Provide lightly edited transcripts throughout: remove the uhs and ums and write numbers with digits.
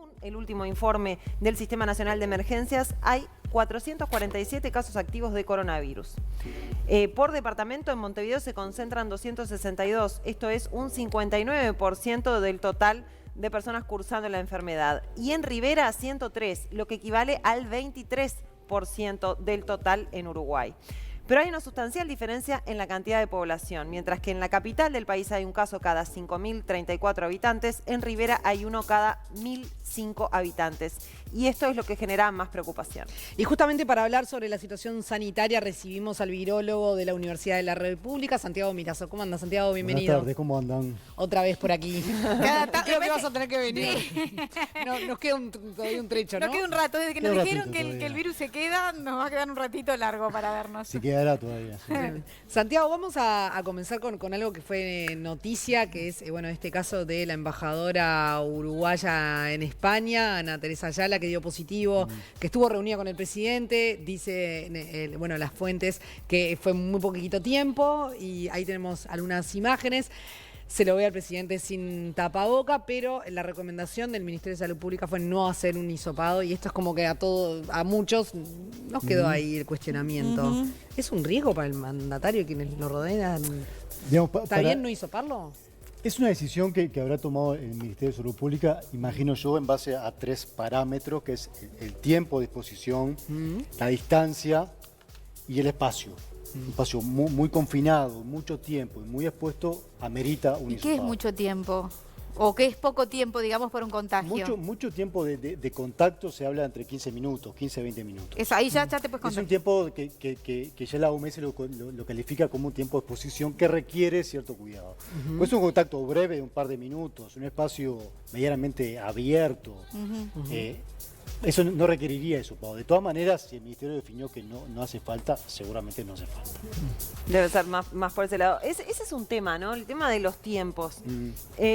Según el último informe del Sistema Nacional de Emergencias, hay 447 casos activos de coronavirus. Por departamento, en Montevideo se concentran 262. Esto es un 59% del total de personas cursando la enfermedad. Y en Rivera, 103, lo que equivale al 23% del total en Uruguay. Pero hay una sustancial diferencia en la cantidad de población. Mientras que en la capital del país hay un caso cada 5.034 habitantes, en Rivera hay uno cada 1.005 habitantes. Y esto es lo que genera más preocupación. Y justamente para hablar sobre la situación sanitaria recibimos al virólogo de la Universidad de la República, Santiago Mirazo. ¿Cómo anda, Santiago? Bienvenido. Buenas tardes, ¿cómo andan? Otra vez por aquí. Creo que vas a tener que venir. Sí. No, nos queda todavía un trecho, ¿no? Nos queda un rato. Desde que Queda nos un dijeron ratito que el virus se queda, nos va a quedar un ratito largo para vernos. Si quedará todavía. Sí. Santiago, vamos a comenzar con algo que fue noticia, que es bueno, este caso de la embajadora uruguaya en España, Ana Teresa Ayala, que dio positivo, que estuvo reunida con el presidente. Dice, bueno, las fuentes que fue muy poquito tiempo y ahí tenemos algunas imágenes. Se lo ve al presidente sin tapaboca, pero la recomendación del Ministerio de Salud Pública fue no hacer un hisopado y esto es como que a muchos nos quedó ahí el cuestionamiento. ¿Es un riesgo para el mandatario quienes lo rodean? Digamos, ¿Está bien no hisoparlo? Es una decisión que habrá tomado el Ministerio de Salud Pública, imagino yo, en base a 3 parámetros, que es el tiempo de exposición, la distancia y el espacio. Un espacio muy confinado, mucho tiempo y muy expuesto, amerita un ¿Y hisopado. qué es mucho tiempo? ¿O qué es poco tiempo, digamos, por un contagio? Mucho tiempo de contacto, se habla entre 15 minutos, 15 20 minutos. Eso, ahí ya te puedes Es un contar. tiempo que ya la OMS lo califica como un tiempo de exposición que requiere cierto cuidado. Pues es un contacto breve de un par de minutos, un espacio medianamente abierto. Eso no requeriría hisopado. De todas maneras, si el Ministerio definió que no hace falta, seguramente no hace falta. Debe ser más por ese lado. Ese es un tema, ¿no? El tema de los tiempos.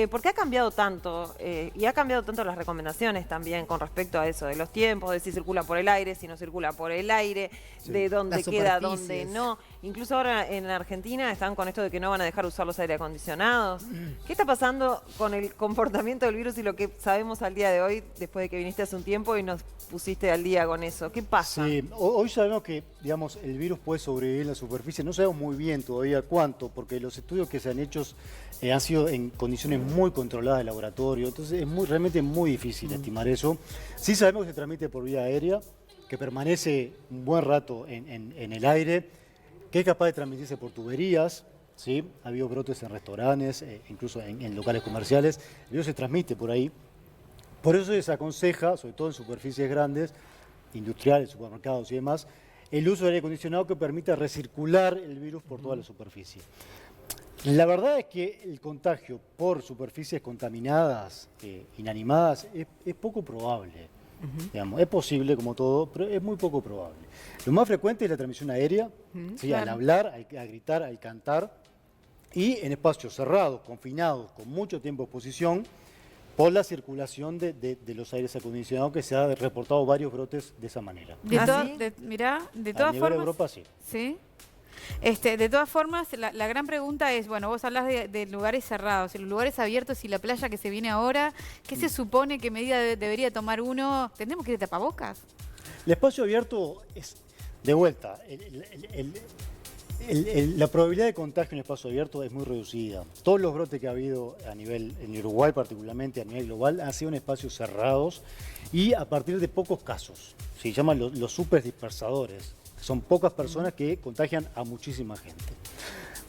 Porque ha cambiado tanto, y ha cambiado tanto las recomendaciones también con respecto a eso, de los tiempos, de si circula por el aire, si no circula por el aire, de dónde queda, dónde no. Incluso ahora en la Argentina están con esto de que no van a dejar usar los aire acondicionados. ¿Qué está pasando con el comportamiento del virus y lo que sabemos al día de hoy, después de que viniste hace un tiempo y nos pusiste al día con eso? ¿Qué pasa? Sí, hoy sabemos que, digamos, el virus puede sobrevivir en la superficie. No sabemos muy bien todavía cuánto, porque los estudios que se han hecho han sido en condiciones muy controladas de laboratorio. Entonces es realmente muy difícil estimar eso. Sí sabemos que se transmite por vía aérea, que permanece un buen rato en el aire, que es capaz de transmitirse por tuberías. ¿Sí? Ha habido brotes en restaurantes, incluso en locales comerciales. El virus se transmite por ahí. Por eso se desaconseja, sobre todo en superficies grandes, industriales, supermercados y demás, el uso de aire acondicionado que permita recircular el virus por toda la superficie. La verdad es que el contagio por superficies contaminadas, inanimadas, es poco probable. Digamos, es posible como todo, pero es muy poco probable. Lo más frecuente es la transmisión aérea, ¿sí? Al hablar, al gritar, al cantar, y en espacios cerrados, confinados, con mucho tiempo de exposición, por la circulación de los aires acondicionados, que se ha reportado varios brotes de esa manera. Mirá, de A todas nivel formas. Europa, sí. Sí. De todas formas, la gran pregunta es, bueno, vos hablás de lugares cerrados, y los lugares abiertos y la playa que se viene ahora, ¿qué se supone, qué medida debería tomar uno? ¿Tendremos que ir de tapabocas? El espacio abierto es, de vuelta, la probabilidad de contagio en espacio abierto es muy reducida. Todos los brotes que ha habido en Uruguay particularmente, a nivel global, han sido en espacios cerrados y a partir de pocos casos. Se llaman los super dispersadores. Son pocas personas que contagian a muchísima gente.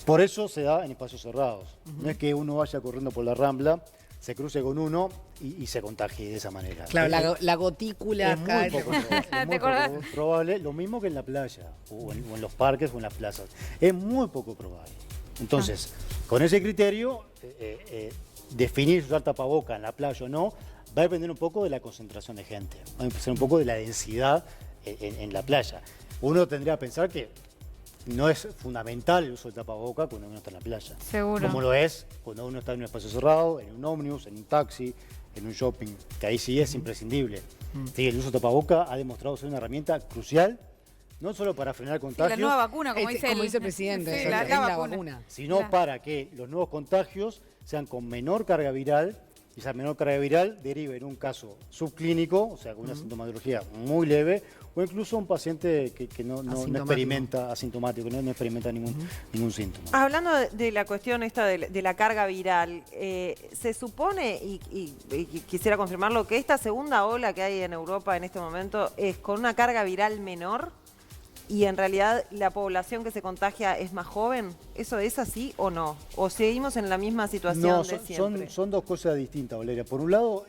Por eso se da en espacios cerrados. No es que uno vaya corriendo por la Rambla, se cruce con uno y se contagie de esa manera. Claro, la gotícula es cae. muy poco probable, lo mismo que en la playa, o en los parques o en las plazas. Es muy poco probable. Entonces, con ese criterio, definir si usar tapaboca en la playa o no, va a depender un poco de la concentración de gente, va a depender un poco de la densidad en la playa. Uno tendría que pensar que no es fundamental el uso del tapaboca cuando uno está en la playa. Seguro. Como lo es cuando uno está en un espacio cerrado, en un ómnibus, en un taxi, en un shopping, que ahí sí es imprescindible. Sí, el uso del tapaboca ha demostrado ser una herramienta crucial, no solo para frenar contagios, Sí, la nueva vacuna, como dice el presidente, sí, la vacuna. sino para que los nuevos contagios sean con menor carga viral y esa menor carga viral deriva en un caso subclínico, o sea, con una sintomatología muy leve, o incluso un paciente que no experimenta asintomático, no experimenta ningún síntoma. Hablando de la cuestión esta de la carga viral, se supone, y quisiera confirmarlo, que esta segunda ola que hay en Europa en este momento es con una carga viral menor y en realidad la población que se contagia es más joven. ¿Eso es así o no? ¿O seguimos en la misma situación de siempre? Son dos cosas distintas, Valeria. Por un lado,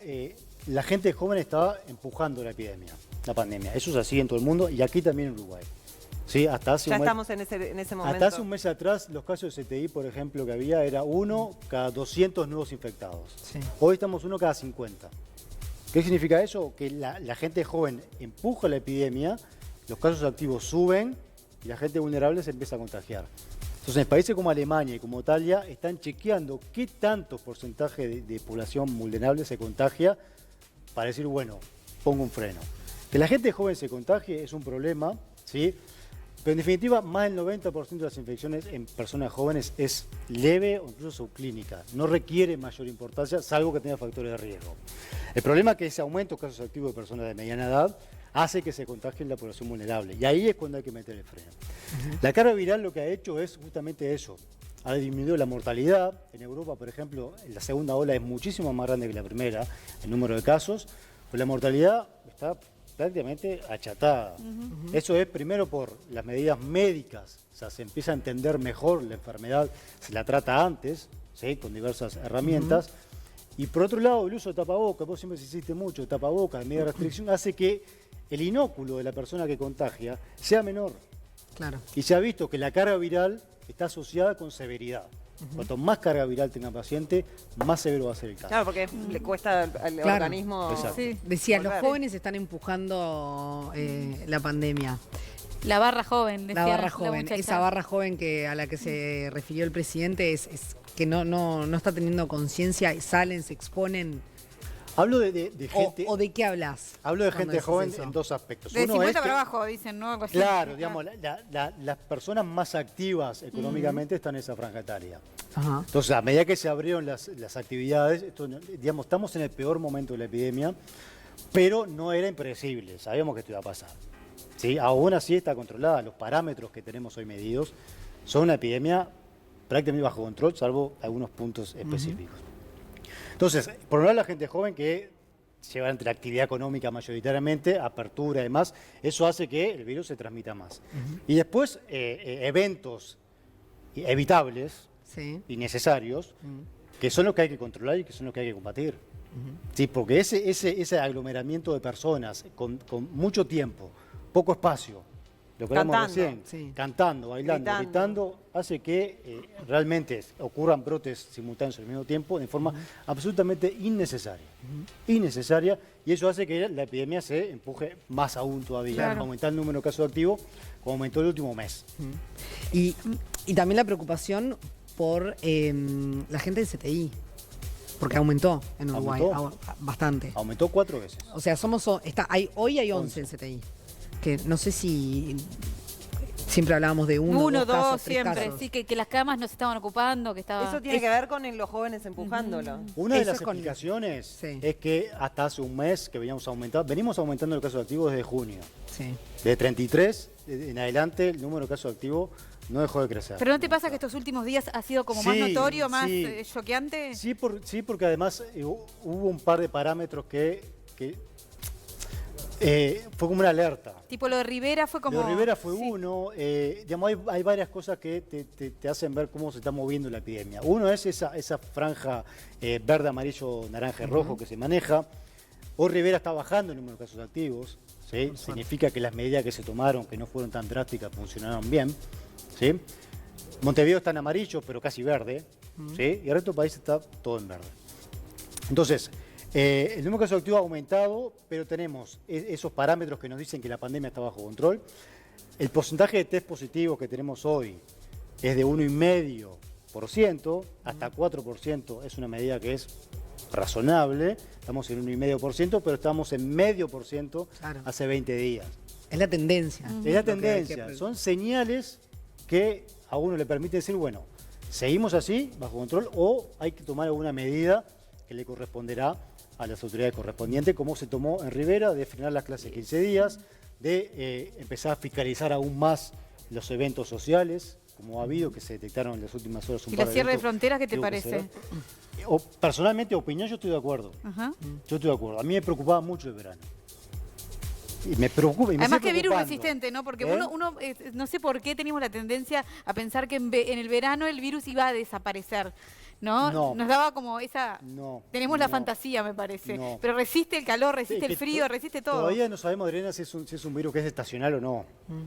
la gente joven está empujando la epidemia, la pandemia. Eso es así en todo el mundo y aquí también en Uruguay. ¿Sí? Ya estamos en ese momento. Hasta hace un mes atrás, los casos de CTI, por ejemplo, que había, era 1 cada 200 nuevos infectados. Sí. Hoy estamos 1 cada 50. ¿Qué significa eso? Que la gente joven empuja la epidemia, los casos activos suben y la gente vulnerable se empieza a contagiar. Entonces, en países como Alemania y como Italia están chequeando qué tanto porcentaje de población vulnerable se contagia para decir, bueno, pongo un freno. Que la gente joven se contagie es un problema, ¿sí? Pero en definitiva, más del 90% de las infecciones en personas jóvenes es leve o incluso subclínica. No requiere mayor importancia, salvo que tenga factores de riesgo. El problema es que ese aumento de casos activos de personas de mediana edad hace que se contagie en la población vulnerable. Y ahí es cuando hay que meter el freno. La carga viral lo que ha hecho es justamente eso. Ha disminuido la mortalidad. En Europa, por ejemplo, la segunda ola es muchísimo más grande que la primera, el número de casos, pero la mortalidad está prácticamente achatada. Eso es primero por las medidas médicas, o sea, se empieza a entender mejor la enfermedad, se la trata antes, ¿sí? Con diversas herramientas. Y por otro lado, el uso de tapabocas, vos siempre insististe mucho, tapabocas, medida de restricción, hace que el inóculo de la persona que contagia sea menor. Claro. Y se ha visto que la carga viral está asociada con severidad. Cuanto más carga viral tenga el paciente, más severo va a ser el caso. Claro, porque le cuesta al organismo... Exacto. Sí. Decías, los volver. jóvenes están empujando la pandemia. La barra joven, decía La barra la joven, muchacha. esa barra joven a la que se refirió el presidente es que no está teniendo conciencia y salen, se exponen. Hablo de gente... ¿O de qué hablas? Hablo de cuando gente decís joven eso? en dos aspectos. De Uno 50 es que- para abajo, dicen, ¿no? Algo así. Claro, digamos, las personas más activas económicamente están en esa franja etaria. Ajá. Entonces, a medida que se abrieron las actividades, digamos, estamos en el peor momento de la epidemia, pero no era impredecible, sabíamos que esto iba a pasar. ¿Sí? Aún así está controlada, los parámetros que tenemos hoy medidos son una epidemia prácticamente bajo control, salvo algunos puntos específicos. Entonces, por un lado la gente joven que lleva entre la actividad económica mayoritariamente, apertura y demás, eso hace que el virus se transmita más. Y después, eventos evitables Sí. y necesarios, que son los que hay que controlar y que son los que hay que combatir. Sí, porque ese aglomeramiento de personas con mucho tiempo, poco espacio, lo que hablamos Cantando. recién, Sí. cantando, bailando, gritando, hace que realmente ocurran brotes simultáneos al mismo tiempo de forma absolutamente innecesaria. Innecesaria, y eso hace que la epidemia se empuje más aún todavía, Claro. aumentar el número de casos activos, como aumentó el último mes. Y también la preocupación por la gente del CTI, porque aumentó en Uruguay Aumentó. bastante. Aumentó 4 veces. O sea, hoy hay 11 en CTI. Que no sé si siempre hablábamos de uno, dos, casos, tres siempre. casos. Sí, que las camas no se estaban ocupando, que estaba... Eso tiene que ver con los jóvenes empujándolo. Una de Eso las es con- explicaciones Sí. es que hasta hace un mes que venimos aumentando los casos activos desde junio. Sí. De 33 en adelante el número de casos activos no dejó de crecer. ¿Pero no te pasa que estos últimos días ha sido como más Sí, notorio, más sí. choqueante? Sí, porque además hubo un par de parámetros que fue como una alerta. Tipo lo de Rivera fue como... Lo de Rivera fue Sí. uno, digamos, hay varias cosas que te hacen ver cómo se está moviendo la epidemia. Uno es esa franja verde, amarillo, naranja y rojo que se maneja. Hoy Rivera está bajando el número de casos activos, ¿sí? Significa que las medidas que se tomaron, que no fueron tan drásticas, funcionaron bien, ¿sí? Montevideo está en amarillo, pero casi verde, ¿sí? Y el resto del país está todo en verde. Entonces, el número de casos activos ha aumentado, pero tenemos esos parámetros que nos dicen que la pandemia está bajo control. El porcentaje de test positivos que tenemos hoy es de 1,5%, hasta 4% es una medida que es razonable. Estamos en 1,5%, pero estamos en 0,5% Claro. hace 20 días. Es la tendencia. Es la Lo que hay tendencia, que- son señales que a uno le permite decir, bueno, seguimos así, bajo control, o hay que tomar alguna medida que le corresponderá a las autoridades correspondientes, como se tomó en Rivera, de frenar las clases 15 días, de empezar a fiscalizar aún más los eventos sociales, como ha habido, que se detectaron en las últimas horas un ¿Y par la de cierre de eventos fronteras qué te que hubo que parece? cerrar. Personalmente, opinión, yo estoy de acuerdo. Ajá. Yo estoy de acuerdo. A mí me preocupaba mucho el verano. Y me preocupa. Y me Además sigue que virus preocupando. resistente, ¿no? Porque ¿Eh? uno no sé por qué teníamos la tendencia a pensar que en el verano el virus iba a desaparecer, ¿no? No. Nos daba como esa... No, Tenemos la no. fantasía, me parece. No. Pero resiste el calor, resiste Sí, el frío, resiste todo. Todavía no sabemos, Adriana, si es un virus que es estacional o no.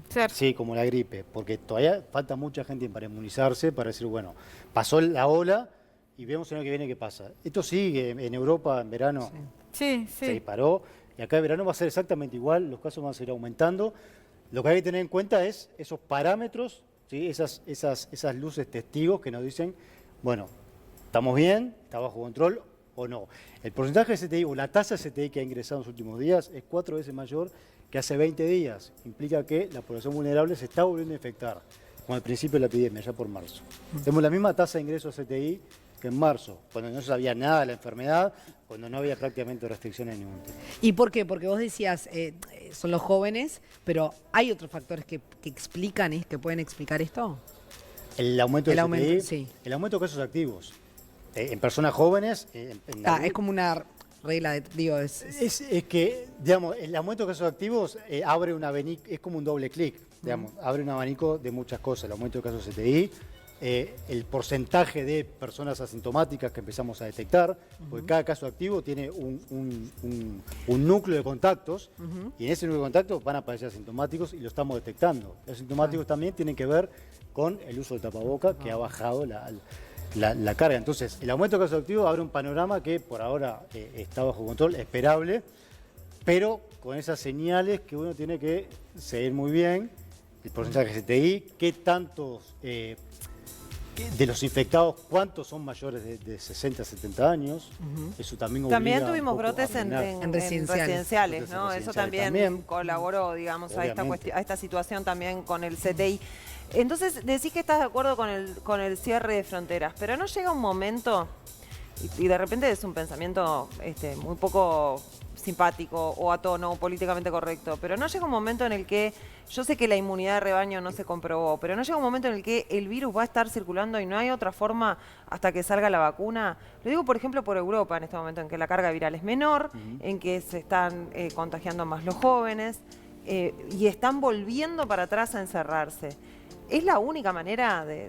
Ser. Sí, como la gripe, porque todavía falta mucha gente para inmunizarse, para decir, bueno, pasó la ola y vemos el año que viene qué pasa. Esto sigue en Europa en verano, Sí, se sí. disparó, y acá en verano va a ser exactamente igual, los casos van a seguir aumentando. Lo que hay que tener en cuenta es esos parámetros, ¿sí? esas luces testigos que nos dicen, bueno, ¿estamos bien? ¿Está bajo control o no? El porcentaje de CTI o la tasa de CTI que ha ingresado en los últimos días es 4 veces mayor que hace 20 días. Implica que la población vulnerable se está volviendo a infectar con el principio de la epidemia, ya por marzo. Tenemos la misma tasa de ingreso a CTI que en marzo, cuando no sabía nada de la enfermedad, cuando no había prácticamente restricciones de ningún tipo. ¿Y por qué? Porque vos decías, son los jóvenes, pero ¿hay otros factores que explican, que pueden explicar esto? El aumento de El CTI, aumento, sí. el aumento de casos activos. En personas jóvenes, Es como una regla, Es que, digamos, el aumento de casos activos abre un abanico, es como un doble clic, digamos, abre un abanico de muchas cosas. El aumento de casos CTI, el porcentaje de personas asintomáticas que empezamos a detectar, porque cada caso activo tiene un núcleo de contactos, y en ese núcleo de contactos van a aparecer asintomáticos y lo estamos detectando. Los asintomáticos también tienen que ver con el uso del tapaboca, que ha bajado la carga. Entonces, el aumento de casos activos abre un panorama que por ahora está bajo control, esperable, pero con esas señales que uno tiene que seguir muy bien, el porcentaje de CTI, qué tantos de los infectados, cuántos son mayores de 60 a 70 años, eso también obliga También un tuvimos poco brotes a en frenar. residenciales, ¿no? Brotes en Eso residenciales también colaboró, digamos, a Obviamente. esta situación también con el CTI. Entonces, decís que estás de acuerdo con el cierre de fronteras, pero no llega un momento, y de repente es un pensamiento muy poco simpático o a tono o políticamente correcto, pero no llega un momento en el que, yo sé que la inmunidad de rebaño no se comprobó, pero no llega un momento en el que el virus va a estar circulando y no hay otra forma hasta que salga la vacuna. Lo digo, por ejemplo, por Europa en este momento, en que la carga viral es menor, en que se están contagiando más los jóvenes y están volviendo para atrás a encerrarse. ¿Es la única manera de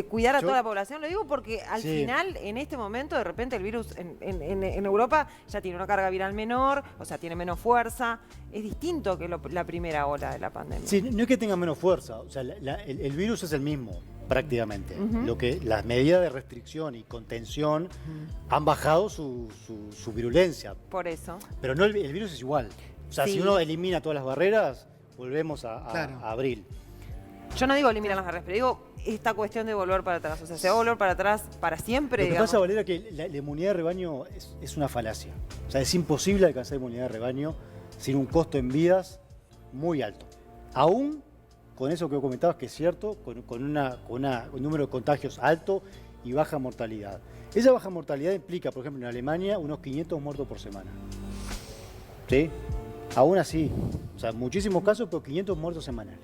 cuidar a Yo- toda la población? Lo digo porque al Sí. final, en este momento, de repente el virus en Europa ya tiene una carga viral menor, o sea, tiene menos fuerza. Es distinto que la primera ola de la pandemia. Sí, no es que tenga menos fuerza, o sea, el virus es el mismo prácticamente. Lo que las medidas de restricción y contención han bajado su virulencia, Por eso. pero no el virus es igual. O sea, Sí. si uno elimina todas las barreras, volvemos Claro. a abril. Yo no digo eliminar las barreras, pero digo esta cuestión de volver para atrás. O sea, se va a volver para atrás para siempre, Lo que digamos. pasa, Valera, que la inmunidad de rebaño es una falacia. O sea, es imposible alcanzar inmunidad de rebaño sin un costo en vidas muy alto. Aún con eso que comentabas, que es cierto, con un número de contagios alto y baja mortalidad. Esa baja mortalidad implica, por ejemplo, en Alemania, unos 500 muertos por semana. ¿Sí? Aún así, o sea, muchísimos casos, pero 500 muertos semanales.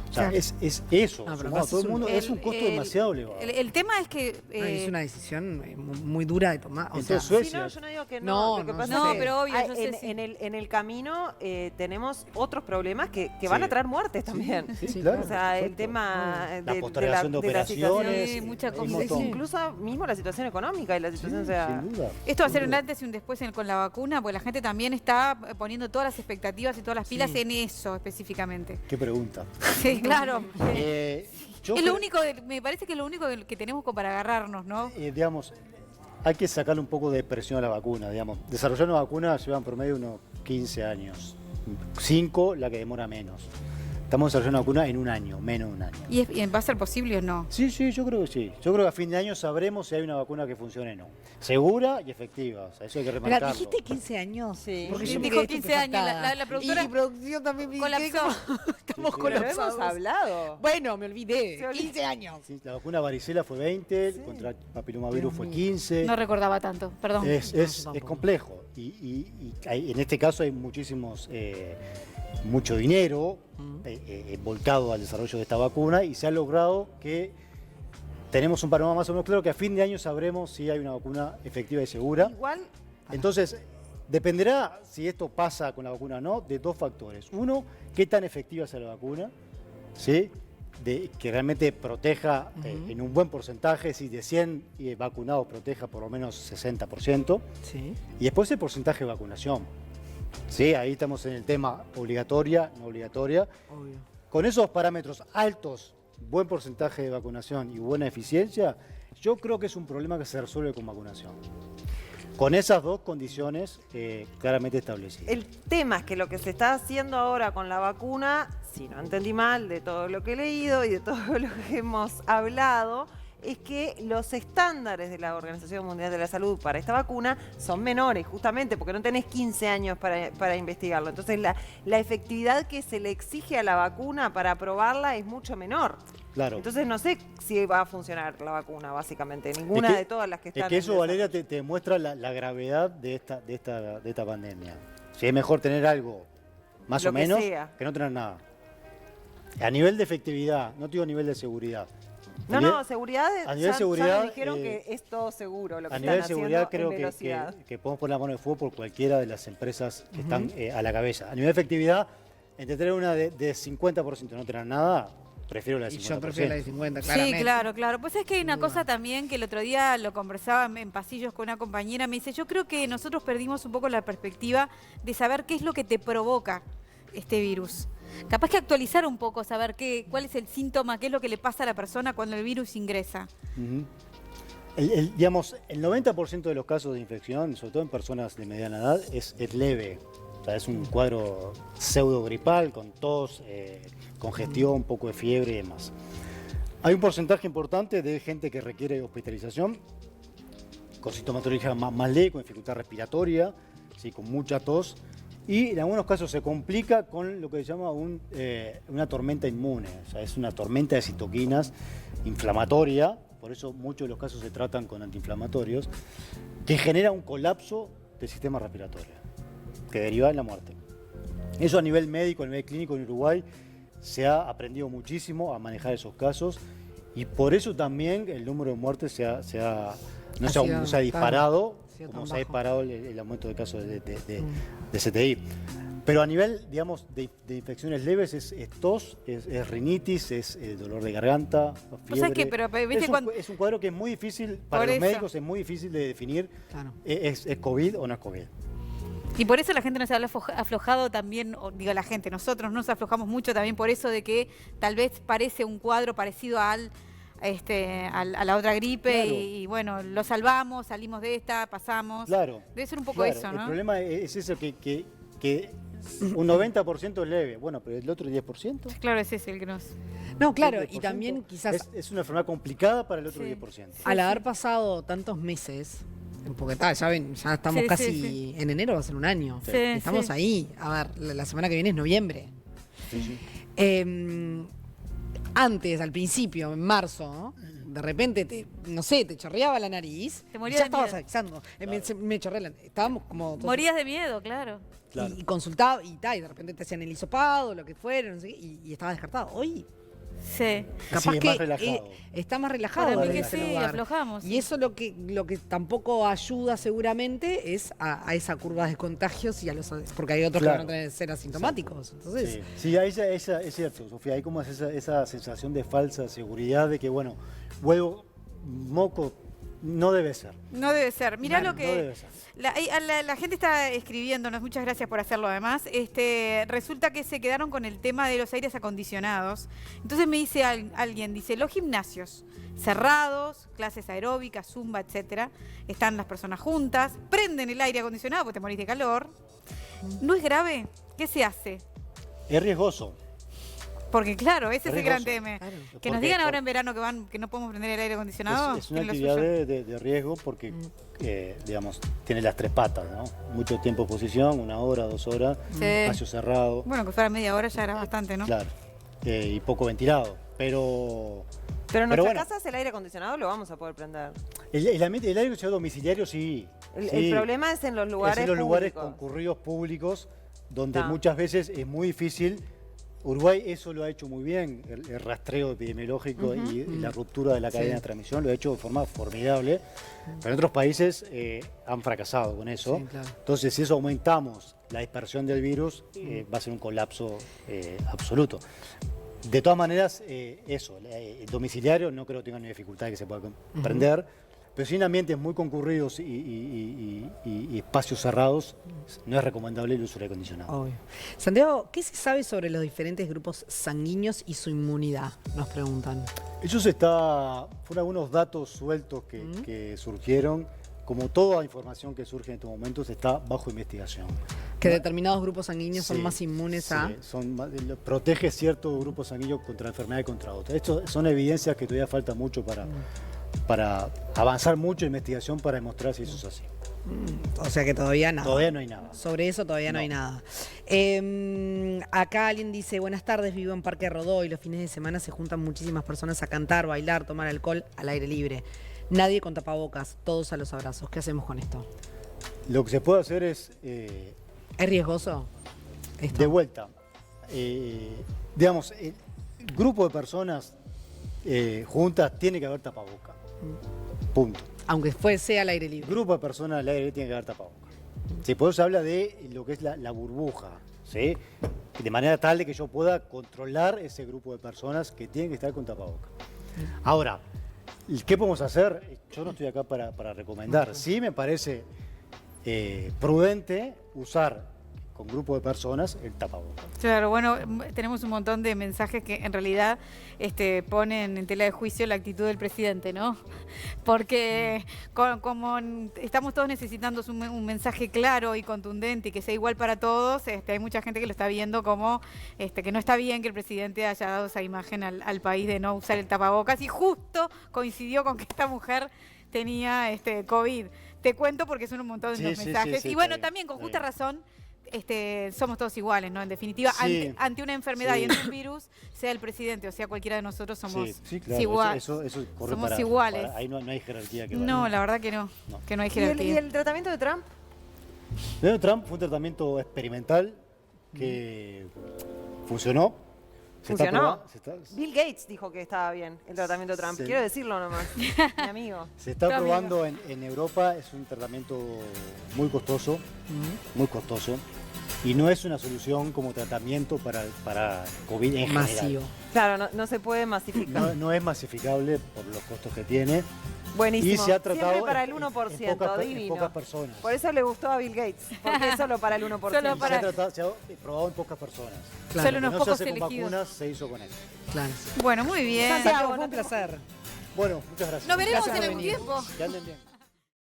O sea, Claro. es eso. No, pero Sumado a además todo es el mundo, es un costo demasiado elevado. El tema es que... es una decisión muy dura de tomar. O sea, Entonces, Suecia. Sí, no, yo no digo que No, no. Lo que no, pasa no, es que pero obvio, yo sé, en, sí. en el camino tenemos otros problemas que van a traer muertes también. Sí, claro, O sea, el perfecto. tema La postergación de la situación, operaciones, Sí, mucha un cosa. montón. incluso mismo la situación económica y la situación, o sea, Sin duda. Esto va a ser Sin un duda. antes y un después con la vacuna, porque la gente también está poniendo todas las expectativas y todas las pilas en eso específicamente. Qué pregunta. Sí, claro. Yo Es creo- lo único, me parece que es lo único que tenemos como para agarrarnos, ¿no? digamos, hay que sacarle un poco de presión a la vacuna, digamos. Desarrollar una vacuna lleva en promedio unos 15 años. 5 la que demora menos. Estamos desarrollando una vacuna en un año, menos de un año. ¿Y va a ser posible o no? Sí, yo creo que sí. Yo creo que a fin de año sabremos si hay una vacuna que funcione o no. Segura y efectiva, o sea, eso hay que remarcarlo. ¿Dijiste 15 años? Sí. Porque yo me Dijo quedé 15 años, estupefactada. la productora Y producción también me colapsó. quedé como- Estamos Sí, sí. Pero colapsados. hemos hablado. Bueno, me olvidé. Se olvidó. 15 años. Sí, la vacuna varicela fue 20, Sí. contra el papilomavirus Dios fue mío. 15. No recordaba tanto, perdón. Es tampoco. complejo y en este caso hay mucho dinero volcado al desarrollo de esta vacuna y se ha logrado que tenemos un panorama más o menos claro que a fin de año sabremos si hay una vacuna efectiva y segura. Igual, Entonces, dependerá si esto pasa con la vacuna o no de dos factores. Uno, qué tan efectiva sea la vacuna, ¿sí? Que realmente proteja en un buen porcentaje, si de 100 vacunados proteja por lo menos 60%. Sí. Y después el porcentaje de vacunación. Sí, ahí estamos en el tema obligatoria, no obligatoria. Obvio. Con esos parámetros altos, buen porcentaje de vacunación y buena eficiencia, yo creo que es un problema que se resuelve con vacunación. Con esas dos condiciones claramente establecidas. el tema es que lo que se está haciendo ahora con la vacuna, si no entendí mal de todo lo que he leído y de todo lo que hemos hablado, es que los estándares de la Organización Mundial de la Salud para esta vacuna son menores, justamente porque no tenés 15 años para investigarlo. Entonces la efectividad que se le exige a la vacuna para aprobarla es mucho menor. Claro. Entonces no sé si va a funcionar la vacuna, básicamente. Ninguna de todas las que están. Es que eso, en Valeria, desarrollo. te demuestra la gravedad de esta pandemia. Si es mejor tener algo más Lo o que menos sea. que no tener nada. A nivel de efectividad, no te digo a nivel de seguridad. No, no, seguridad, a nivel ya seguridad, nos dijeron que es todo seguro lo que A están nivel de haciendo seguridad creo en velocidad. que podemos poner la mano de fuego por cualquiera de las empresas que están a la cabeza. A nivel de efectividad, entre tener una de 50% y no tener nada, prefiero la de Y 50%. yo prefiero la de 50, claramente. Sí, claro, claro. Pues es que hay una Sin cosa duda. también que el otro día lo conversaba en pasillos con una compañera, me dice, yo creo que nosotros perdimos un poco la perspectiva de saber qué es lo que te provoca este virus. Capaz que actualizar un poco, saber cuál es el síntoma, qué es lo que le pasa a la persona cuando el virus ingresa. Ujú. Digamos, el 90% de los casos de infección, sobre todo en personas de mediana edad, es leve. O sea, es un cuadro pseudogripal con tos, congestión, un poco de fiebre y demás. Hay un porcentaje importante de gente que requiere hospitalización con sintomatología más leve, con dificultad respiratoria, ¿sí? Con mucha tos. Y en algunos casos se complica con lo que se llama una tormenta inmune. O sea, es una tormenta de citoquinas inflamatoria, por eso muchos de los casos se tratan con antiinflamatorios, que genera un colapso del sistema respiratorio, que deriva en la muerte. Eso a nivel médico, a nivel clínico en Uruguay, se ha aprendido muchísimo a manejar esos casos y por eso también el número de muertes no se ha disparado sido como tan se ha bajo. disparado el aumento de casos de CTI. Pero a nivel, digamos, de infecciones leves es tos, es rinitis, es dolor de garganta, fiebre. ¿Sabes qué? Pero, ¿viste cuando- Es un cuadro que es muy difícil, para Por los eso. médicos es muy difícil de definir Claro. es COVID o no es COVID. Y por eso la gente nos ha aflojado también, o digo la gente, nosotros nos aflojamos mucho también por eso de que tal vez parece un cuadro parecido a la otra gripe Claro. y bueno, lo salvamos, salimos de esta, pasamos. Claro. Debe ser un poco Claro, eso, el ¿no? problema es eso, que un 90% es leve. Bueno, pero el otro 10%. Claro, ese es el que nos... No, claro, y 10%, también quizás Es una enfermedad complicada para el otro Sí. 10%. al haber pasado tantos meses, porque ya estamos Sí, casi sí. en enero, va a ser un año. Sí, Estamos sí. ahí. A ver, la semana que viene es noviembre. Sí, sí. Antes, al principio, en marzo, ¿no? De repente, no sé, te chorreaba la nariz. Te y morías ya de estabas miedo. avisando. Me chorreé la nariz. Estábamos como... Morías de miedo, claro. Claro. Y consultaba y de repente te hacían el hisopado, lo que fuera, no sé qué, y estaba descartado. Hoy, Sí. capaz es que más relajado. está más relajado. Para mí en que ese sí, lugar. aflojamos. Y eso lo que tampoco ayuda seguramente es a esa curva de contagios y a los porque hay otros Claro. que van a tener ser asintomáticos. Entonces, Sí, sí, ahí es cierto, Sofía, hay como esa sensación de falsa seguridad de que, bueno, huevo, moco, no debe ser. No debe ser. Mirá Claro, lo que... No debe ser. La gente está escribiéndonos, muchas gracias por hacerlo además. Resulta que se quedaron con el tema de los aires acondicionados. Entonces me dice alguien, dice, los gimnasios cerrados, clases aeróbicas, zumba, etcétera, están las personas juntas, prenden el aire acondicionado porque te morís de calor. ¿No es grave? ¿Qué se hace? Es riesgoso. Porque claro, ese es el gran Riesgoso. tema. Claro. Que nos Porque digan ahora en verano que no podemos prender el aire acondicionado. Es una es lo actividad suyo. de riesgo porque, digamos, tiene las 3 patas, ¿no? Mucho tiempo de exposición, 1 hora, 2 horas, Sí. espacio cerrado, Bueno, que fuera media hora ya era bastante, ¿no? claro, y poco ventilado. Pero Pero en nuestras bueno. casas el aire acondicionado lo vamos a poder prender. el aire acondicionado domiciliario sí. El sí. problema es en los lugares Es en los lugares públicos. concurridos públicos, donde Está. muchas veces es muy difícil. Uruguay eso lo ha hecho muy bien, el rastreo epidemiológico y la ruptura de la cadena de transmisión lo ha hecho de forma formidable, pero en otros países han fracasado con eso. Sí, claro. Entonces, si eso aumentamos la dispersión del virus, va a ser un colapso absoluto. De todas maneras, el domiciliario no creo que tenga ni dificultad de que se pueda prender, pero si en ambientes muy concurridos y espacios cerrados, no es recomendable el uso del aire acondicionado. Obvio. Santiago, ¿qué se sabe sobre los diferentes grupos sanguíneos y su inmunidad? Nos preguntan. Fueron algunos datos sueltos que surgieron. Como toda información que surge en estos momentos está bajo investigación. Que determinados grupos sanguíneos son Sí, más inmunes a... sí, protege ciertos grupos sanguíneos contra enfermedades y contra otras. Estas son evidencias que todavía falta mucho para avanzar mucho en investigación para demostrar si eso es así. O sea que todavía nada. Todavía no hay nada. Sobre eso todavía no hay nada. Acá alguien dice, buenas tardes, vivo en Parque Rodó y los fines de semana se juntan muchísimas personas a cantar, bailar, tomar alcohol al aire libre. Nadie con tapabocas, todos a los abrazos. ¿Qué hacemos con esto? Lo que se puede hacer es, ¿Es riesgoso? Esto? de vuelta, digamos, el grupo de personas juntas tiene que haber tapaboca. Punto. Aunque sea al aire libre. Grupo de personas al aire tiene que haber tapaboca. Sí, por eso se habla de lo que es la burbuja, ¿sí? De manera tal de que yo pueda controlar ese grupo de personas que tienen que estar con tapaboca. Ahora, ¿qué podemos hacer? Yo no estoy acá para recomendar. Sí me parece prudente usar con grupo de personas el tapabocas. Claro, bueno, tenemos un montón de mensajes que en realidad ponen en tela de juicio la actitud del presidente, ¿no? Porque como estamos todos necesitando un mensaje claro y contundente y que sea igual para todos, hay mucha gente que lo está viendo como que no está bien que el presidente haya dado esa imagen al país de no usar el tapabocas y justo coincidió con que esta mujer tenía COVID. Te cuento porque son un montón de los mensajes. Sí, y bueno, está bien, también con está justa bien. razón. Somos todos iguales, ¿no? En definitiva, Sí. ante una enfermedad Sí. y ante un virus, sea el presidente o sea cualquiera de nosotros, somos Sí, claro, iguales. eso corre Somos iguales. ahí no hay jerarquía que No, valga. la verdad que no, No. que no hay ¿Y jerarquía. el tratamiento de Trump? Donald Trump fue un tratamiento experimental que funcionó. ¿Funcionó? Se está, Bill Gates dijo que estaba bien el tratamiento de Trump. Sí. Quiero decirlo nomás, mi amigo. se está Tu probando en Europa, es un tratamiento muy costoso, y no es una solución como tratamiento para COVID en Masivo. general. Claro, no se puede masificar. No es masificable por los costos que tiene. Buenísimo. Y se ha tratado Siempre para el en 1%, en divino. pocas personas. Por eso le gustó a Bill Gates, porque es solo para el 1%. Solo para- Se ha probado en pocas personas. Claro. Solo unos no pocos se hace con elegidos. vacunas, se hizo con eso. Claro. Bueno, muy bien. Santiago, Santiago, fue un placer. Bueno, muchas gracias. Nos veremos Gracias en por algún venir. tiempo. Que anden bien.